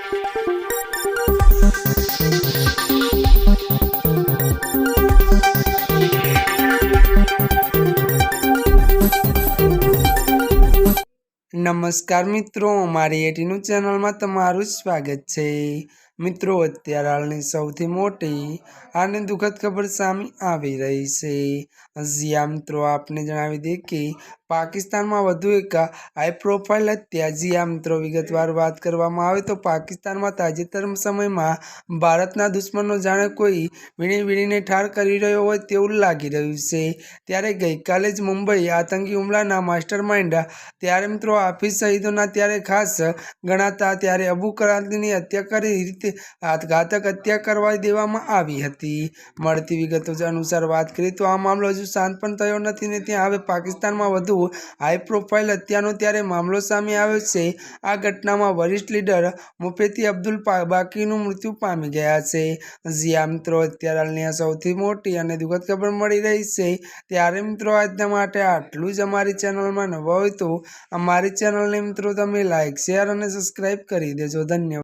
नमस्कार मित्रों, अमारी एटीन्यूज चैनल में तमारुं स्वागत है। मित्रों, अत्यारे हालनी सौथी मोटी અને દુઃખદ ખબર સામે આવી રહી છે। જ્યાં મિત્રો આપને જણાવી દઈએ કે પાકિસ્તાનમાં વધુ એક હાઈ પ્રોફાઇલ હત્યા। જ્યાં મિત્રો વિગતવાર વાત કરવામાં આવે તો પાકિસ્તાનમાં તાજેતરના સમયમાં ભારતના દુશ્મનો જાણે કોઈ વીણી વીણીને ઠાર કરી રહ્યો હોય તેવું લાગી રહ્યું છે। ત્યારે ગઈકાલે જ મુંબઈ આતંકી હુમલાના માસ્ટર માઇન્ડ ત્યારે મિત્રો હાફિઝ સઈદના ત્યારે ખાસ ગણાતા ત્યારે અબુ કરાતીની હત્યા કરી રીતે ઘાતક હત્યા કરવા દેવામાં આવી હતી। મળતી વિગતો અનુસાર વાત કરીએ તો આ મામલો હજુ શાંત પણ થયો નથી ને ત્યાં હવે પાકિસ્તાનમાં વધુ હાઈ પ્રોફાઇલ હત્યાનો ત્યારે મામલો સામે આવ્યો છે। આ ઘટનામાં વરિષ્ઠ લીડર મુફતી અબ્દુલ બાકીનું મૃત્યુ પામી ગયા છે। જ્યાં મિત્રો અત્યારે હાલની સૌથી મોટી અને દુઃખદ ખબર મળી રહી છે। ત્યારે મિત્રો આજના માટે આટલું જ। અમારી ચેનલમાં નવા હોય તો અમારી ચેનલને મિત્રો તમે લાઈક શેર અને સબસ્ક્રાઈબ કરી દેજો। ધન્યવાદ।